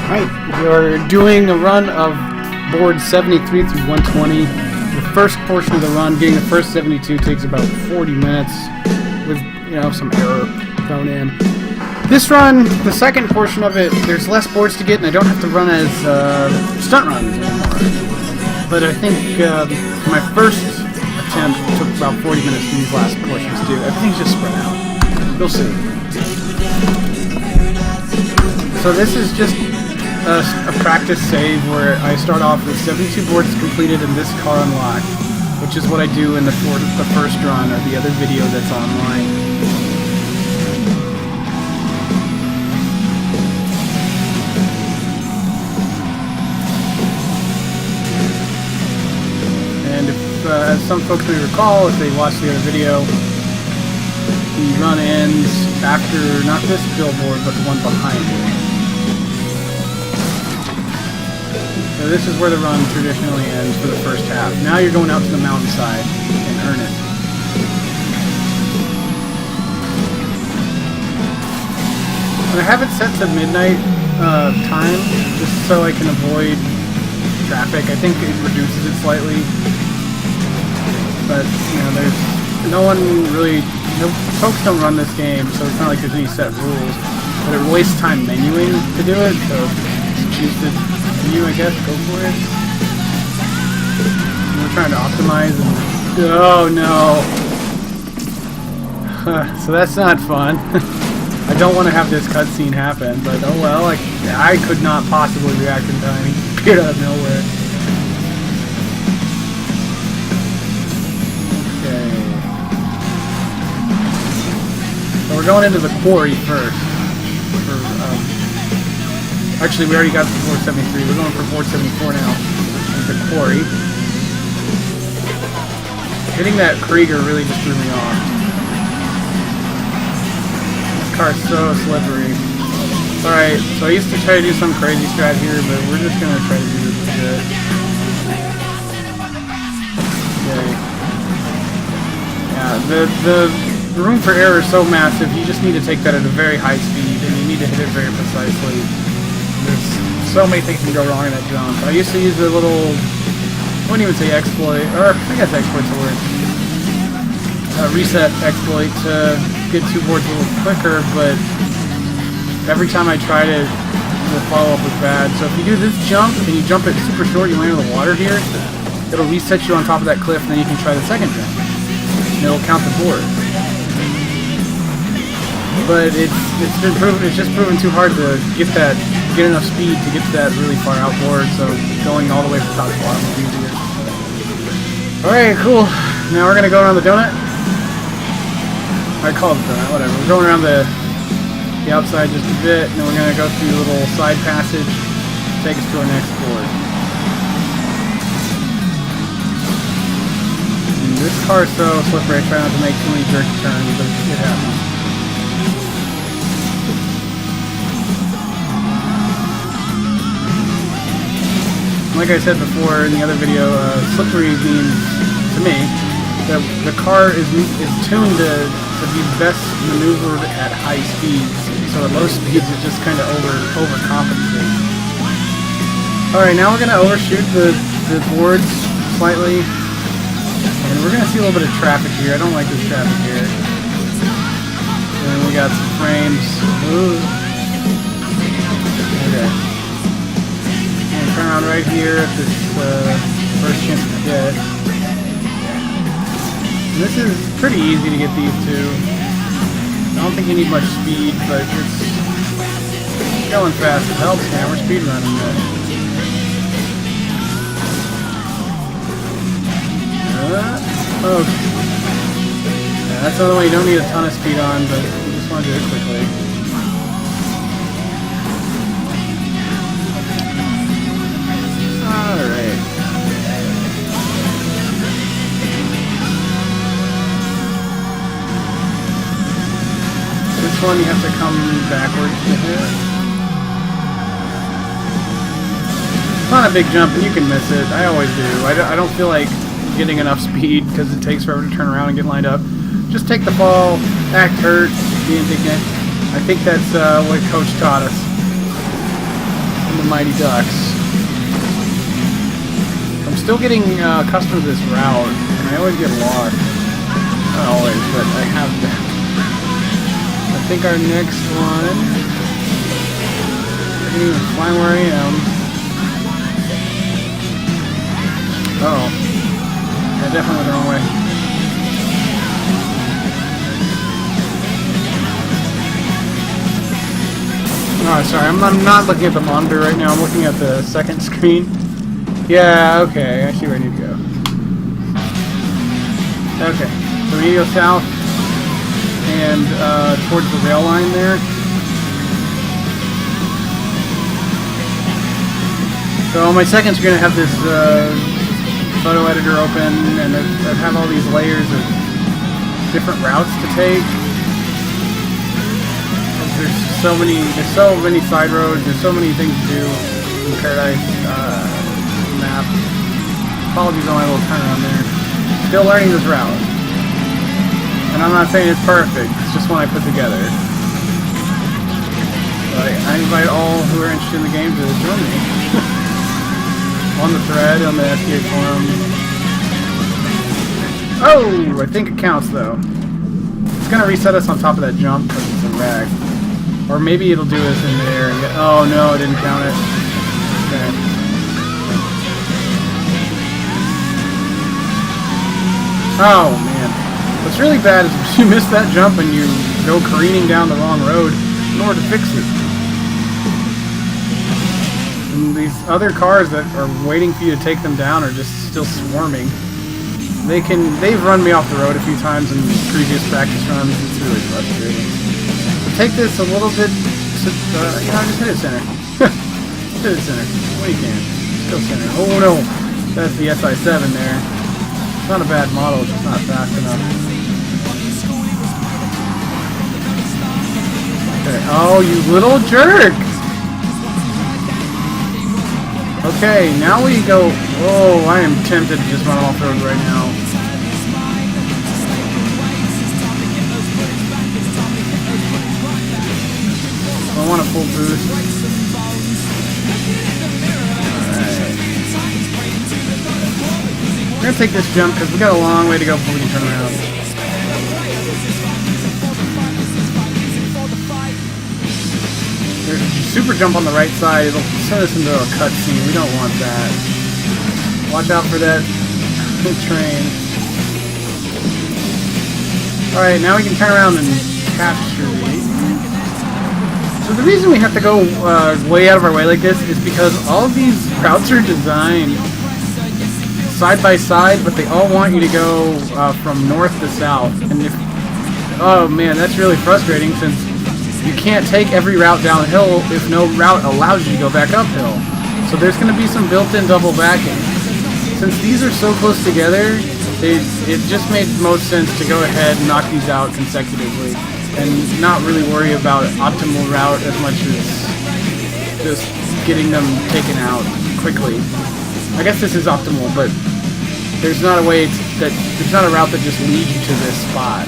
Alright, we're doing a run of boards 73 through 120. The first portion of the run, getting the first 72, takes about 40 minutes with, some error thrown in. This run, the second portion of it, there's less boards to get and I don't have to run as stunt runs anymore. But I think my first attempt took about 40 minutes for these last portions too. Everything's just spread out. You'll see. So this is just a practice save where I start off with 72 boards completed and this car unlocked, which is what I do in the first run or the other video that's online. And if, as some folks may recall, if they watched the other video, the run ends after not this billboard but the one behind it. So this is where the run traditionally ends for the first half. Now you're going out to the mountainside in earnest. And I have it set to midnight time just so I can avoid traffic. I think it reduces it slightly. But, there's no one really... folks don't run this game, so it's not like there's any set rules. But it wastes time menuing to do it, so choose to menu, I guess, go for it. We're trying to optimize and... Oh no! So that's not fun. I don't want to have this cutscene happen, but oh well, I could not possibly react in time. He appeared out of nowhere. So we're going into the quarry first. Actually, we already got to 473. We're going for 474 now. The quarry. Hitting that Krieger really just threw me off. This car's so slippery. Alright, so I used to try to do some crazy strat here, but we're just going to try to do this legit. Okay. Yeah, the room for error is so massive, you just need to take that at a very high speed, and you need to hit it very precisely. There's so many things can go wrong in that jump. I used to use a little, I wouldn't even say exploit, or I guess exploit's a word, reset exploit to get two boards a little quicker, but every time I tried it, the follow-up was bad. So if you do this jump, and you jump it super short, you land in the water here, it'll reset you on top of that cliff, and then you can try the second jump. And it'll count the board. But it's just proven too hard to get enough speed to get to that really far out board, so going all the way from top to bottom is easier. Alright, cool. Now we're gonna go around the donut. I call it the donut, whatever. We're going around the outside just a bit, and then we're gonna go through a little side passage to take us to our next board. And this car's so slippery, I try not to make too many jerky turns, but it happens. Like I said before in the other video, slippery means, to me, that the car is tuned to be best maneuvered at high speeds. So at low speeds it just kind of overcompensates. Alright, now we're going to overshoot the boards slightly. And we're going to see a little bit of traffic here. I don't like this traffic here. And we got some frames. Ooh. Okay. Turn around right here at this first chance to get. And this is pretty easy to get these two. I don't think you need much speed, but it's going fast. It helps, man. We're speed running this. Oh. Yeah, that's another one you don't need a ton of speed on, but you just want to do it quickly. Alright. This one you have to come backwards to hit. It's not a big jump and you can miss it. I always do. I don't feel like getting enough speed because it takes forever to turn around and get lined up. Just take the fall, act hurt, be indignant. I think that's what Coach taught us. and the Mighty Ducks. I'm still getting accustomed to this route, and I always get lost. Not always, but I have been. I think our next one... I can't even find where I am. Uh-oh. I definitely went the wrong way. Oh, sorry, I'm not looking at the monitor right now. I'm looking at the second screen. Yeah, okay, I see where I need to go. Okay, so we need to go south and towards the rail line there. So on my second screen I have this photo editor open, and I have all these layers of different routes to take. There's so many side roads, there's so many things to do in Paradise map. Apologies on my little turnaround there. Still learning this route. And I'm not saying it's perfect, it's just one I put together. But I invite all who are interested in the game to join me. On the thread, on the SDA forum. Oh! I think it counts though. It's gonna reset us on top of that jump because it's a rag. Or maybe it'll do us in there. Oh no, it didn't count it. Okay. Oh man. What's really bad is if you miss that jump and you go careening down the wrong road in order to fix it. And these other cars that are waiting for you to take them down are just still swarming. They've run me off the road a few times in previous practice runs. It's really frustrating. Take this a little bit, just hit it center. Hit it center. When you can. Still center. Oh no! That's the SI7 there. It's not a bad model, it's just not fast enough. Okay. Oh, you little jerk! Okay, now we go... Oh, I am tempted to just run off road right now. I want a full boost. Alright. We're gonna take this jump because we got a long way to go before we can turn around. There's a super jump on the right side. It'll send us into a cutscene. We don't want that. Watch out for that train. Alright, now we can turn around and capture these. So the reason we have to go way out of our way like this is because all of these routes are designed side by side, but they all want you to go from north to south. And if, oh man, that's really frustrating since you can't take every route downhill if no route allows you to go back uphill. So there's going to be some built-in double backing. Since these are so close together, it just made most sense to go ahead and knock these out consecutively. And not really worry about optimal route as much as just getting them taken out quickly. I guess this is optimal, but there's not a way there's not a route that just leads you to this spot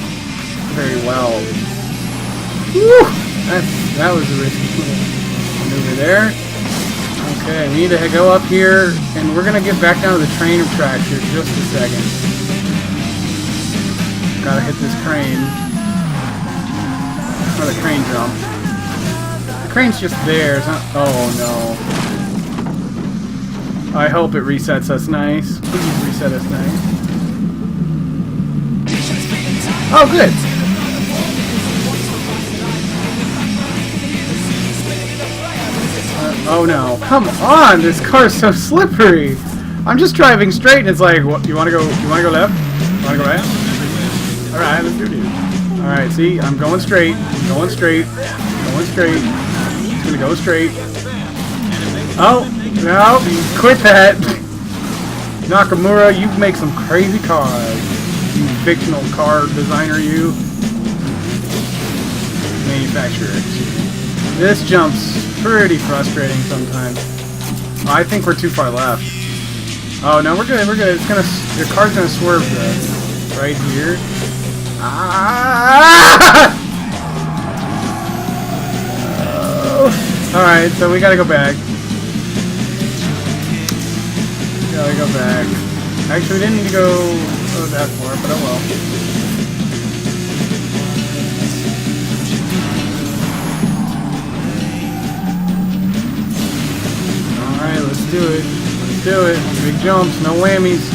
very well. Whew! That was a risky maneuver there. Okay, we need to go up here, and we're gonna get back down to the train tracks here just a second. Gotta hit this crane. Or the crane jump. The crane's just there. It's not... Oh no. I hope it resets us nice. Please reset us nice. Oh, good. Oh no. Come on! This car's so slippery! I'm just driving straight and it's like, what, you wanna go left? You wanna go right? Alright, let's do it. Alright, see, I'm going straight, going straight. It's gonna go straight. Oh, no, quit that. Nakamura, you make some crazy cars. You fictional car designer, you. Manufacturer. This jump's pretty frustrating sometimes. Oh, I think we're too far left. Oh, no, we're good, It's gonna, your car's gonna swerve though. Right here. Alright, so we gotta go back. go back. Actually, we didn't need to go that far, but oh well. Alright, let's do it. Let's do it. Big jumps, no whammies.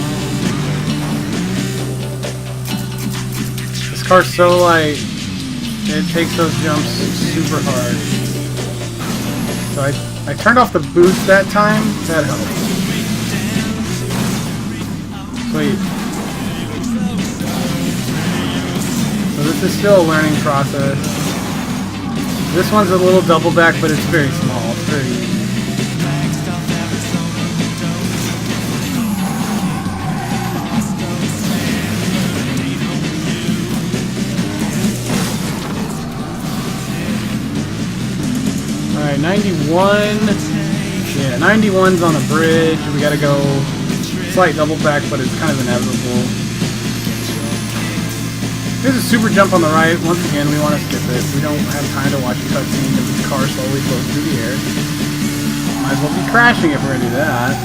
This car's so light. It takes those jumps super hard. So I turned off the boost that time. That helped. Sweet. So this is still a learning process. This one's a little double back, but it's very small. It's very easy. Alright, 91. Yeah, 91's on a bridge. We gotta go slight double back, but it's kind of inevitable. There's a super jump on the right. Once again, we want to skip it. We don't have time to watch a cutscene of this car slowly floats through the air. Might as well be crashing if we're gonna do that.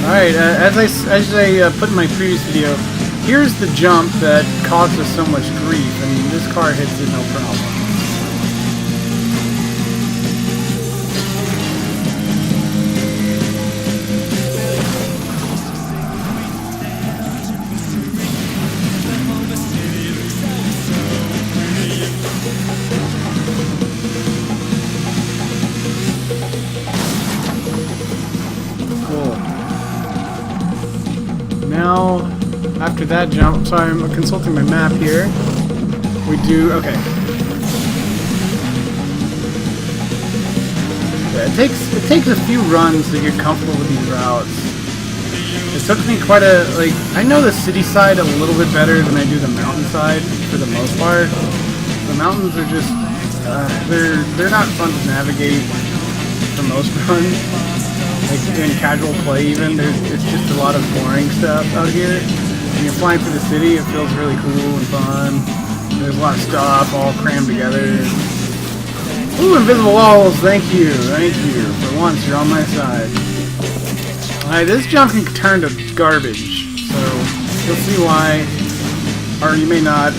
Alright, as I put in my previous video, here's the jump that caused us so much grief, and this car hits it no problem. Now, after that jump, sorry, I'm consulting my map here. We do, okay. Yeah, it takes a few runs to get comfortable with these routes. It took me quite a, like, I know the city side a little bit better than I do the mountain side for the most part. The mountains are just, they're not fun to navigate for most runs. Like in casual play even, it's just a lot of boring stuff out here. When you're flying through the city, it feels really cool and fun. There's a lot of stuff all crammed together. Ooh, invisible walls, thank you. For once, you're on my side. Alright, this jump can turn to garbage, so you'll see why. Or you may not.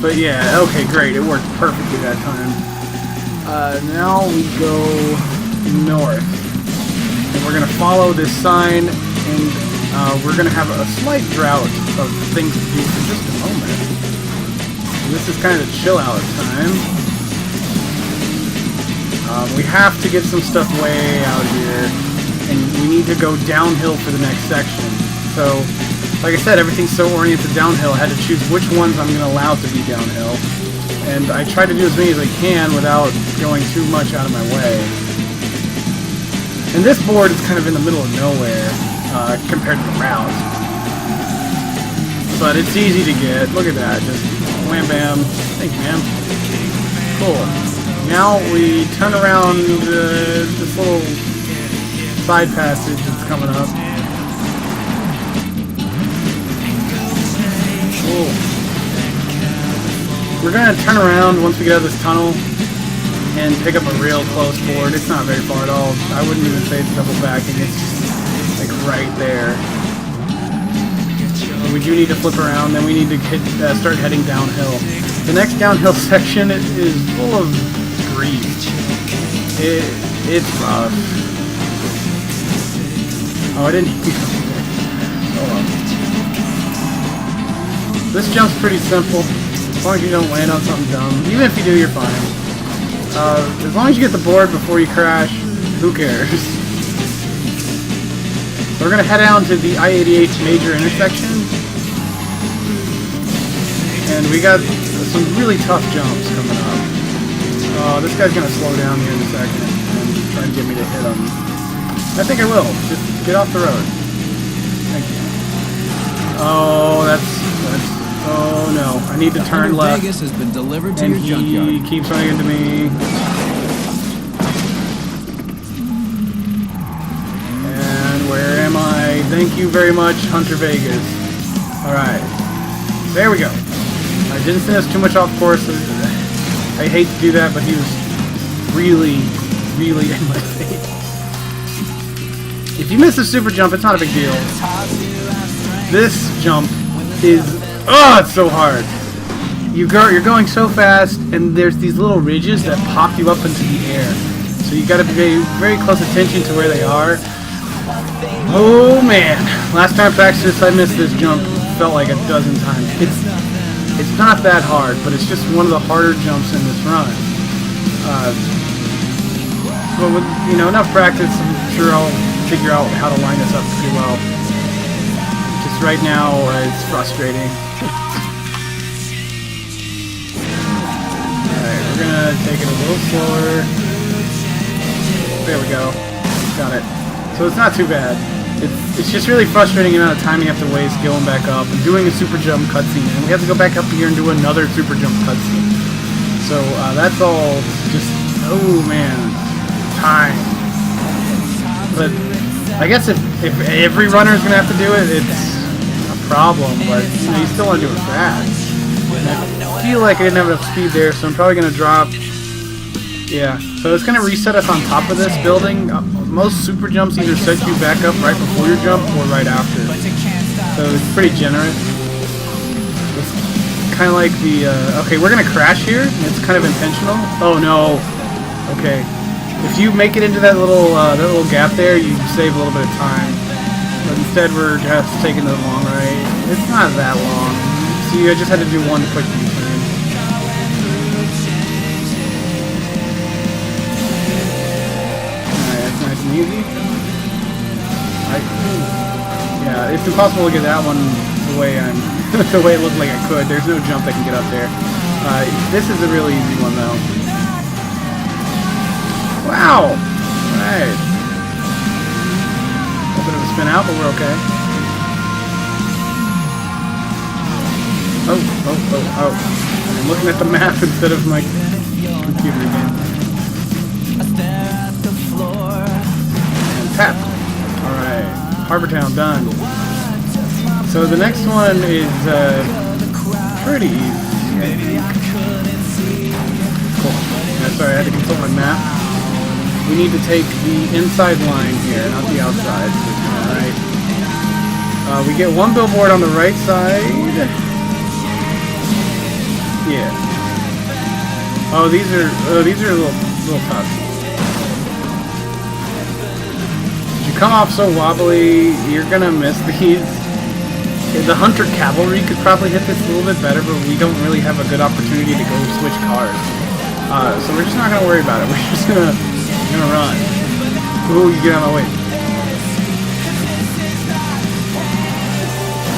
But yeah, okay, great, it worked perfectly that time. Now we go north, and we're gonna follow this sign, and we're gonna have a slight drought of things to do for just a moment. And this is kind of the chill out time. We have to get some stuff way out here, and we need to go downhill for the next section. So, like I said, everything's so oriented downhill, I had to choose which ones I'm gonna allow to be downhill, and I try to do as many as I can without going too much out of my way. And this board is kind of in the middle of nowhere compared to the route. But it's easy to get. Look at that. Just wham bam. Thank you, ma'am. Cool. Now we turn around this little side passage that's coming up. Cool. We're going to turn around once we get out of this tunnel and pick up a real close board. It's not very far at all. I wouldn't even say it's double backing. It's just like right there. We do need to flip around, then we need to start heading downhill. The next downhill section is full of grief. It's rough. Oh, I didn't even go there. Oh well. This jump's pretty simple. As long as you don't land on something dumb. Even if you do, you're fine. As long as you get the board before you crash, who cares? So we're going to head down to the I-88 major intersection. And we got some really tough jumps coming up. This guy's going to slow down here in a second and try to get me to hit him. I think I will. Just get off the road. Thank you. Oh, oh no, I need to turn left. Vegas has been delivered to and your junkyard. He keeps running into me. And where am I? Thank you very much, Hunter Vegas. Alright. There we go. I didn't send us too much off course. I hate to do that, but he was really in my face. If you miss a super jump, it's not a big deal. This jump is... oh, it's so hard. You're going so fast, and there's these little ridges that pop you up into the air. So you gotta pay very close attention to where they are. Oh man, last time I practiced this, I missed this jump. Felt like a dozen times. It's not that hard, but it's just one of the harder jumps in this run. But with enough practice, I'm sure I'll figure out how to line this up pretty well. Just right now, it's frustrating. Alright, we're gonna take it a little slower. There we go. Got it. So it's not too bad. It's just really frustrating the amount of time you have to waste going back up and doing a super jump cutscene, and we have to go back up here and do another super jump cutscene. So that's all just, oh man, time. But I guess if every runner is gonna have to do it, it's a problem. But you still want to do it fast. And I feel like I didn't have enough speed there, so I'm probably gonna drop. Yeah, so it's going to reset us on top of this building. Most super jumps either set you back up right before your jump or right after. So it's pretty generous. It's kind of like the... okay, we're going to crash here. It's kind of intentional. Oh no. Okay. If you make it into that little gap there, you save a little bit of time. But instead we're just taking the long right. It's not that long. See, I just had to do one quick U-turn. Easy. Yeah, it's impossible to get that one the way the way it looked like I could. There's no jump that can get up there. This is a really easy one though. Wow! Alright. A bit of a spin out, but we're okay. Oh. I'm looking at the map instead of my computer again. Tap. Alright. Harbor Town done. So the next one is pretty easy. Cool. Yeah, sorry, I had to consult my map. We need to take the inside line here, not the outside. Alright. We get one billboard on the right side. Yeah. Oh, these are a little tough. Come off so wobbly, you're gonna miss these. The Hunter Cavalry could probably hit this a little bit better, but we don't really have a good opportunity to go switch cars. So we're just not gonna worry about it. We're just gonna run. Ooh, you get out of my way.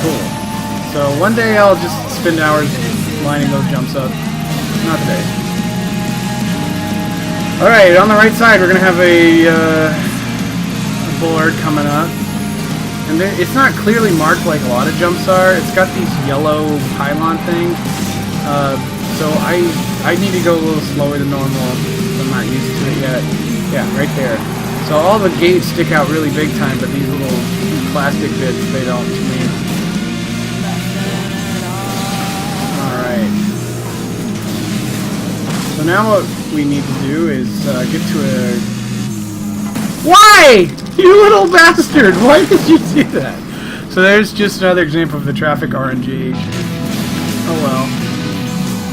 Cool. So one day I'll just spend hours lining those jumps up. Not today. Alright, on the right side we're gonna have a board coming up, and it's not clearly marked like a lot of jumps are. It's got these yellow pylon things, so I need to go a little slower than normal. I'm not used to it yet. Yeah, right there. So all the gates stick out really big time, but these little plastic bits, they don't to me. Alright. So now what we need to do is get to a... Why? You little bastard! Why did you do that? So there's just another example of the traffic RNG. Oh well.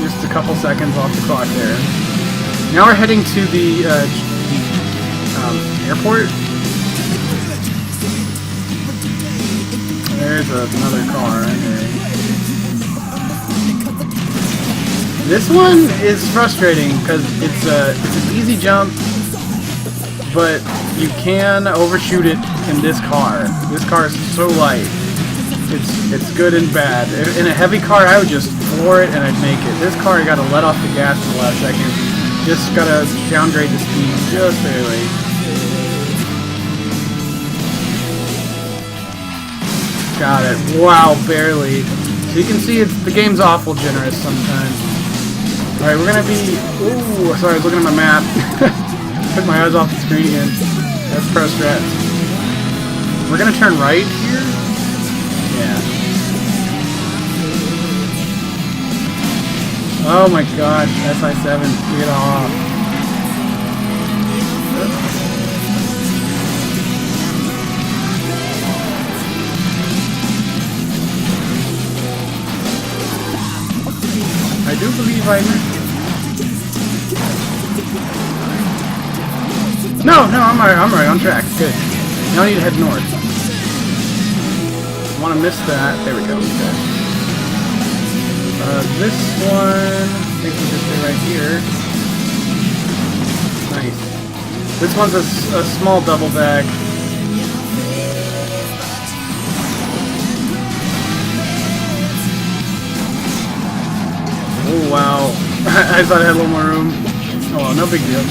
Just a couple seconds off the clock there. Now we're heading to the airport. There's another car right there. This one is frustrating because it's an easy jump, but you can overshoot it in this car. This car is so light. It's good and bad. In a heavy car, I would just floor it and I'd make it. This car, I gotta let off the gas in the last second. Just gotta downgrade the speed just barely. Got it. Wow, barely. So you can see the game's awful generous sometimes. Alright, we're gonna be... Ooh, sorry, I was looking at my map. Took my eyes off the screen again. That's pro strat. We're gonna turn right here? Yeah. Oh my gosh, SI7, get off. I do believe No, I'm right on track. Good. Now I need to head north. Want to miss that. There we go. Okay. This one, I think we just stay right here. Nice. This one's a small double back. Oh wow. I thought I had a little more room. Oh well, no big deal.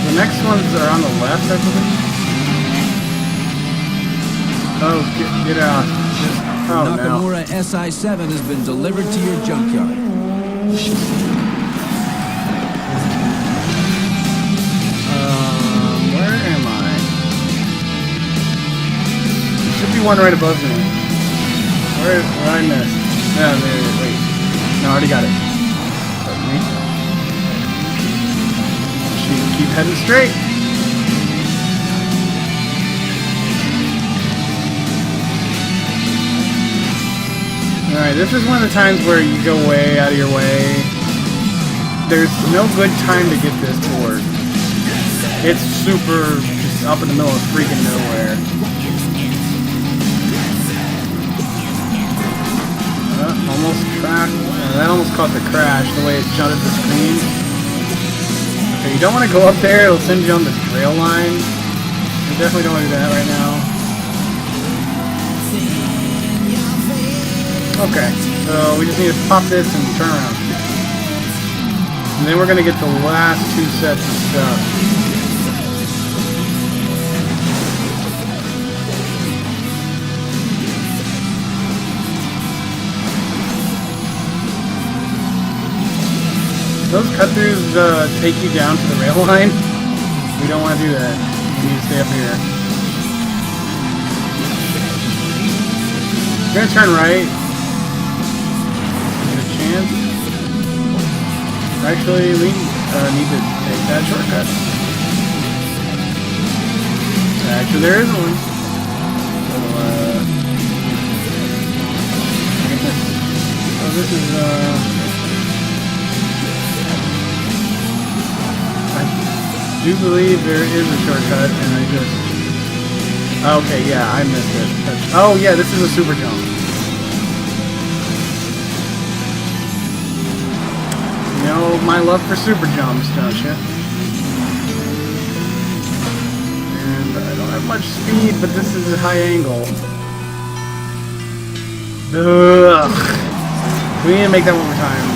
The next ones are on the left, I believe. Oh, get out. Oh, Nakamura SI7 has been delivered to your junkyard. Where am I? There should be one right above me. Where I missed? No, wait. No, I already got it. Keep heading straight. Alright, this is one of the times where you go way out of your way. There's no good time to get this to work. It's super just up in the middle of freaking nowhere. Almost cracked. That almost caused a crash the way it jutted the screen. Okay, you don't want to go up there, it'll send you on the trail line. You definitely don't want to do that right now. Okay, so we just need to pop this and turn around. And then we're going to get the last two sets of stuff. Those cut-throughs take you down to the rail line. We don't want to do that. We need to stay up here. We're going to turn right. Get a chance. Actually, we need to take that shortcut. Actually, there is one. So, this is, I do believe there is a shortcut, and I just... Okay, yeah, I missed it. Oh, yeah, this is a super jump. You know my love for super jumps, don't you? And I don't have much speed, but this is a high angle. Ugh. We need to make that one more time.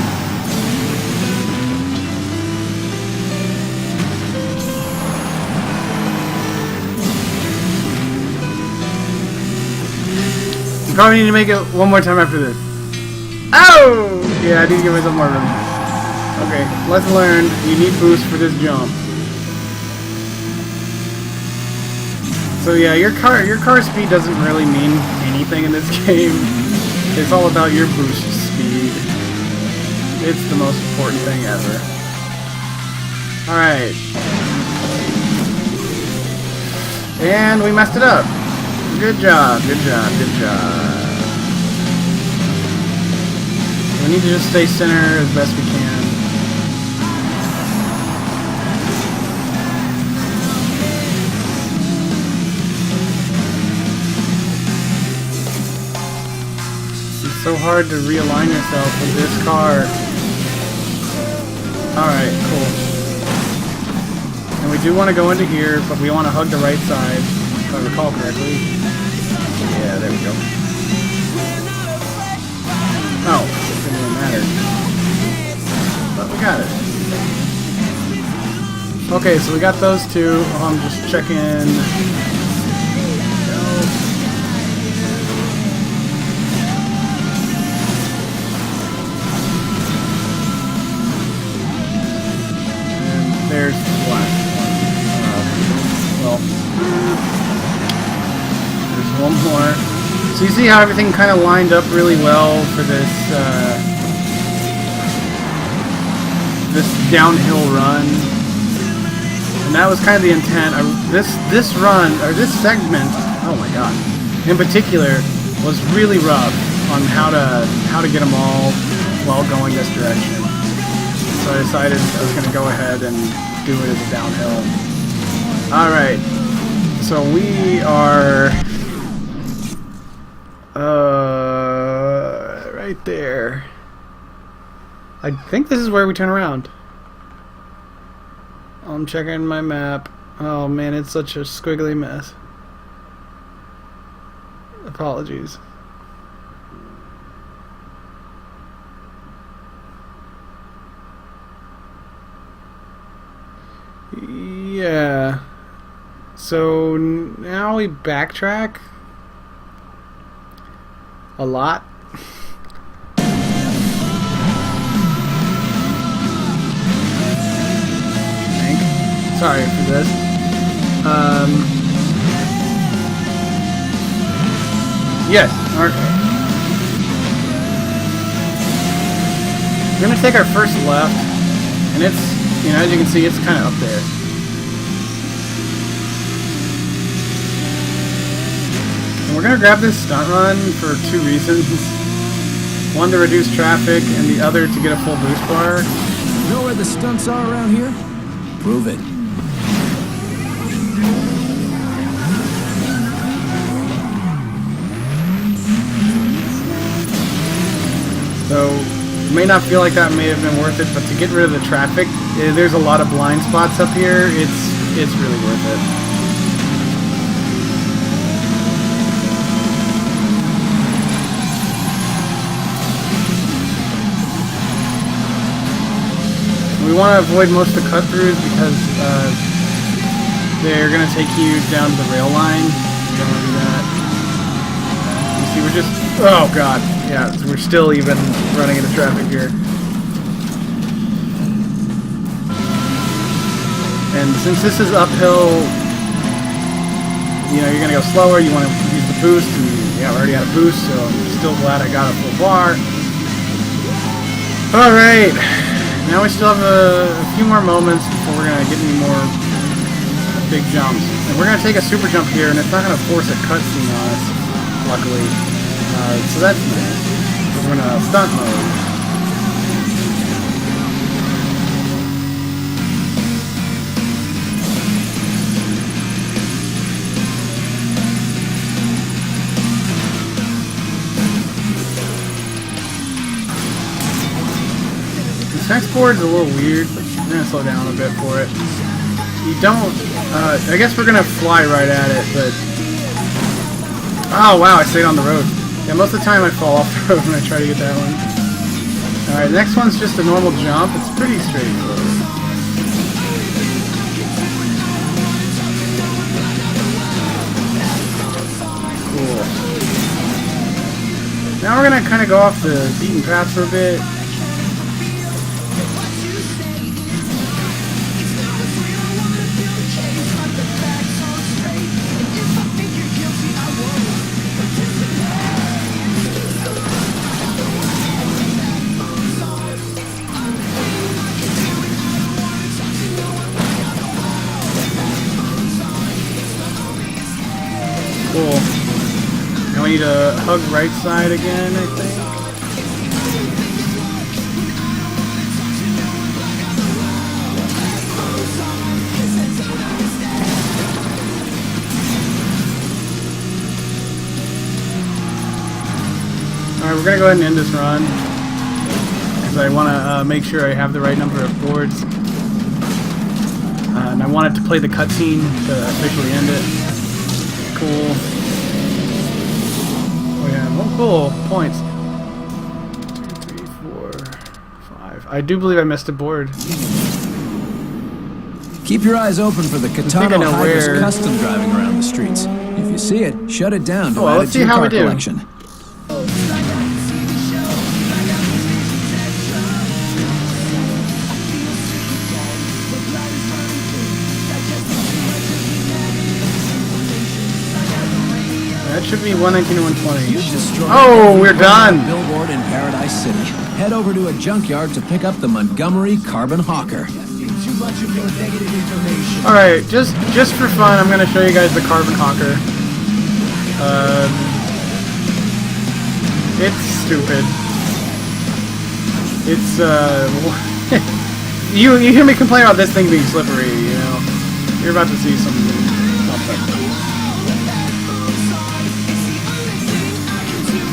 Probably need to make it one more time after this. Oh! Yeah, I need to give myself more room. Okay, lesson learned. You need boost for this jump. So yeah, your car speed doesn't really mean anything in this game. It's all about your boost speed. It's the most important thing ever. Alright. And we messed it up. Good job, good job, good job. We need to just stay center as best we can. It's so hard to realign yourself with this car. Alright, cool. And we do want to go into here, but we want to hug the right side, if I recall correctly. Yeah, there we go. Oh, it didn't really matter. But we got it. Okay, so we got those two. I'm just checking. well. There's one more. So you see how everything kind of lined up really well for this this downhill run, and that was kind of the intent. This run, or this segment, oh my god, in particular, was really rough on how to get them all while going this direction. So I decided I was going to go ahead and do it as a downhill. Alright, so we are right there. I think this is where we turn around. I'm checking my map. Oh man, it's such a squiggly mess. Apologies. Yeah. So now we backtrack a lot. Sorry for this. Yes. Okay. We're gonna take our first left, and it's, you know, as you can see, it's kind of up there. And we're gonna grab this stunt run for 2 reasons. One, to reduce traffic, and the other, to get a full boost bar. You know where the stunts are around here? Prove it. So, it may not feel like that may have been worth it, but to get rid of the traffic, there's a lot of blind spots up here. It's really worth it. We want to avoid most of the cut-throughs because they're going to take you down to the rail line. You don't want to do that. You see, we're just... Oh, God. Yeah, so we're still even running into traffic here. And since this is uphill, you know, you're going to go slower. You want to use the boost. And, yeah, I already had a boost, so I'm still glad I got a full bar. All right. Now we still have a few more moments before we're going to get any more big jumps. And we're going to take a super jump here, and it's not going to force a cutscene on us, luckily. So that's nice. We're going to stunt mode. This next board's a little weird, but we're going to slow down a bit for it. You don't... I guess we're going to fly right at it, but... Oh, wow, I stayed on the road. Yeah, most of the time I fall off the road when I try to get that one. Alright, next one's just a normal jump. It's pretty straightforward. Cool. Now we're going to kind of go off the beaten path for a bit. Cool. Now we need to hug right side again, I think. Alright, we're going to go ahead and end this run, because I want to make sure I have the right number of boards. And I want it to play the cutscene to officially end it. Cool. Oh yeah, oh cool. Points. 2, 3, 4, 5. I do believe I missed a board. Keep your eyes open for the Katana Hybris custom driving around the streets. If you see it, shut it down to add it to your car collection. That should be 119 and 120. You destroyed we're done. Billboard in Paradise City. Head over to a junkyard to pick up the Montgomery Carbon Hawker. All right, just for fun, I'm gonna show you guys the Carbon Hawker. It's stupid. It's you hear me complain about this thing being slippery, you know. You're about to see something.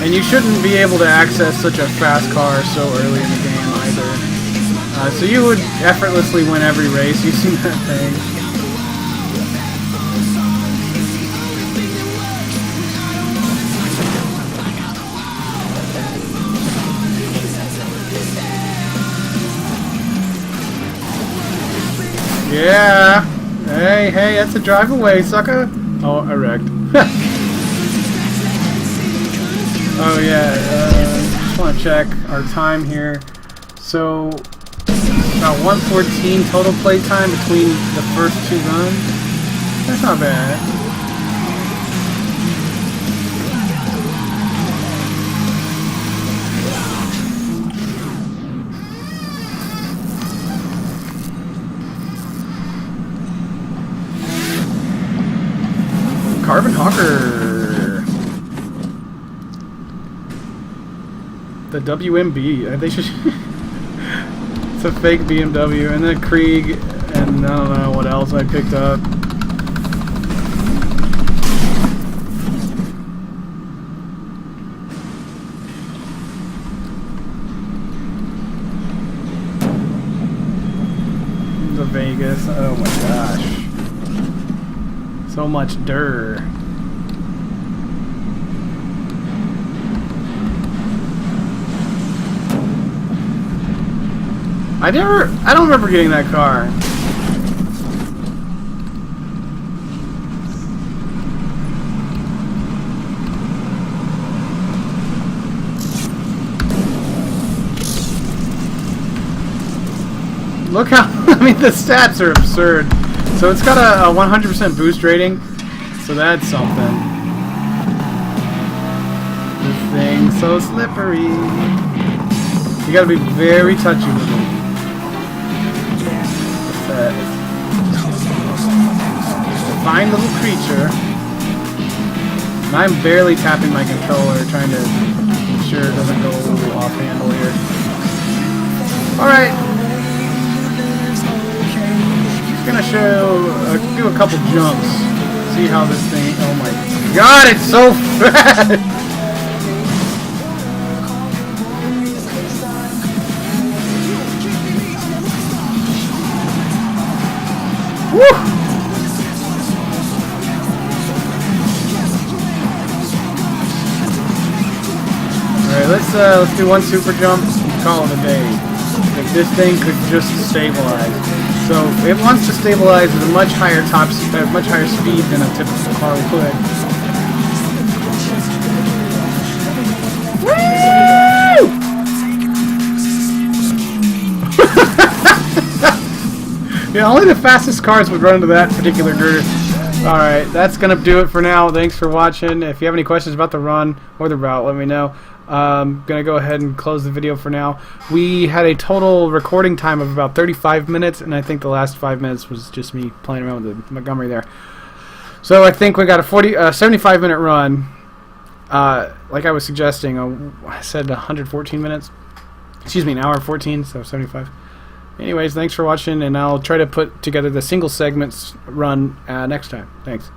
And you shouldn't be able to access such a fast car so early in the game either. So you would effortlessly win every race using that thing. Yeah. Hey, that's a drive away, sucker. Oh, I wrecked. Oh yeah, just want to check our time here. So, about 1:14 total play time between the first two runs. That's not bad. Carbon Hawker. The WMB. They should. It's a fake BMW, and then Krieg, and I don't know what else I picked up. The Vegas. Oh my gosh. So much dirt. I don't remember getting that car. Look how, I mean, the stats are absurd. So it's got a 100% boost rating, so that's something. This thing's so slippery. You gotta be very touchy with it. Fine little creature. And I'm barely tapping my controller, trying to ensure it doesn't go a little off handle here. Alright. Just gonna do a couple jumps. See how this thing, oh my god, it's so fast! Woo! Alright, let's do one super jump and call it a day. If this thing could just stabilize. So it wants to stabilize at a much higher much higher speed than a typical car would. Woo! Yeah, only the fastest cars would run into that particular girder. Alright, that's going to do it for now. Thanks for watching. If you have any questions about the run or the route, let me know. I'm going to go ahead and close the video for now. We had a total recording time of about 35 minutes, and I think the last 5 minutes was just me playing around with the Montgomery there. So I think we got a 75-minute run. Like I was suggesting, I said 114 minutes. Excuse me, an hour 14, so 75. Anyways, thanks for watching, and I'll try to put together the single segments run next time. Thanks.